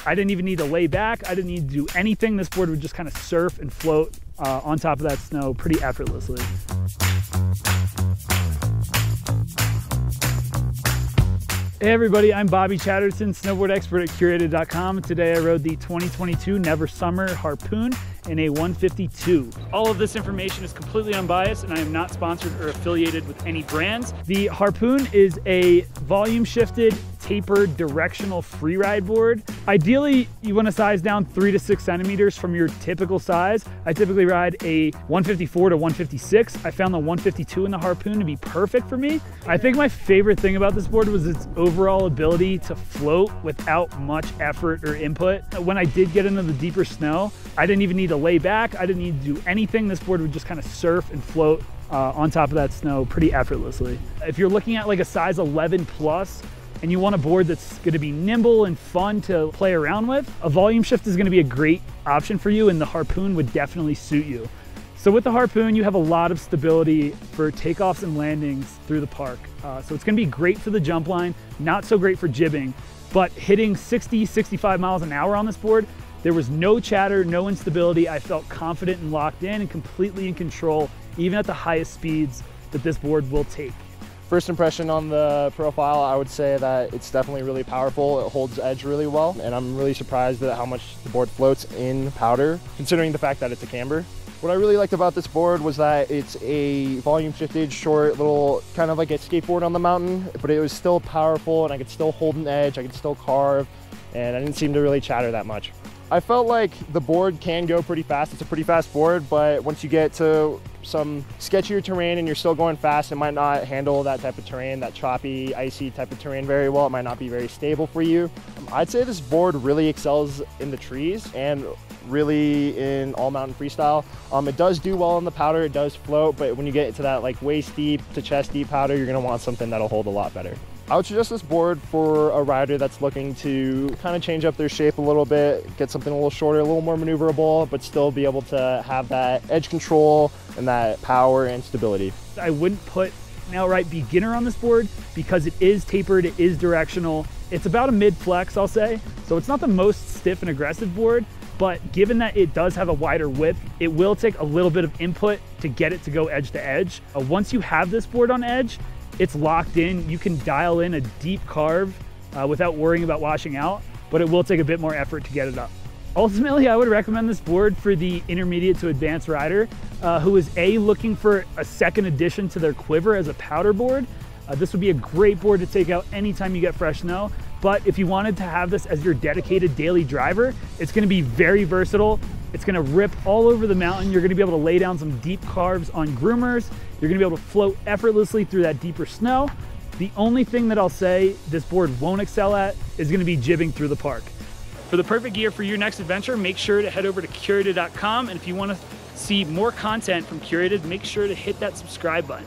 I didn't even need to lay back. I didn't need to do anything. This board would just kind of surf and float on top of that snow pretty effortlessly. Hey everybody, I'm Bobby Chatterton, snowboard expert at Curated.com. Today I rode the 2022 Never Summer Harpoon in a 152. All of this information is completely unbiased and I am not sponsored or affiliated with any brands. The Harpoon is a volume shifted, tapered, directional freeride board. Ideally, you want to size down 3 to 6 centimeters from your typical size. I typically ride a 154 to 156. I found the 152 in the Harpoon to be perfect for me. I think my favorite thing about this board was its overall ability to float without much effort or input. When I did get into the deeper snow, I didn't even need to lay back. I didn't need to do anything. This board would just kind of surf and float on top of that snow pretty effortlessly. If you're looking at like a size 11 plus, and you want a board that's going to be nimble and fun to play around with, a volume shift is going to be a great option for you, and the Harpoon would definitely suit you. So with the Harpoon, you have a lot of stability for takeoffs and landings through the park. So it's going to be great for the jump line, not so great for jibbing, but hitting 60, 65 miles an hour on this board, there was no chatter, no instability. I felt confident and locked in and completely in control, even at the highest speeds that this board will take. First impression on the profile, I would say that it's definitely really powerful. It holds edge really well, and I'm really surprised at how much the board floats in powder, considering the fact that it's a camber. What I really liked about this board was that it's a volume shifted, short, little, kind of like a skateboard on the mountain, but it was still powerful and I could still hold an edge, I could still carve, and I didn't seem to really chatter that much. I felt like the board can go pretty fast. It's a pretty fast board, but once you get to some sketchier terrain and you're still going fast, it might not handle that type of terrain, that choppy, icy type of terrain very well. It might not be very stable for you. I'd say this board really excels in the trees and really in all mountain freestyle. It does do well in the powder, it does float, but when you get to that like waist deep to chest deep powder, you're gonna want something that'll hold a lot better. I would suggest this board for a rider that's looking to kind of change up their shape a little bit, get something a little shorter, a little more maneuverable, but still be able to have that edge control and that power and stability. I wouldn't put an outright beginner on this board because it is tapered, it is directional. It's about a mid flex, I'll say. So it's not the most stiff and aggressive board, but given that it does have a wider width, it will take a little bit of input to get it to go edge to edge. Once you have this board on edge, it's locked in. You can dial in a deep carve without worrying about washing out, but it will take a bit more effort to get it up. Ultimately, I would recommend this board for the intermediate to advanced rider who is looking for a second addition to their quiver as a powder board. This would be a great board to take out anytime you get fresh snow. But if you wanted to have this as your dedicated daily driver, it's gonna be very versatile. It's gonna rip all over the mountain. You're gonna be able to lay down some deep carves on groomers. You're gonna be able to float effortlessly through that deeper snow. The only thing that I'll say this board won't excel at is gonna be jibbing through the park. For the perfect gear for your next adventure, make sure to head over to Curated.com. And if you wanna see more content from Curated, make sure to hit that subscribe button.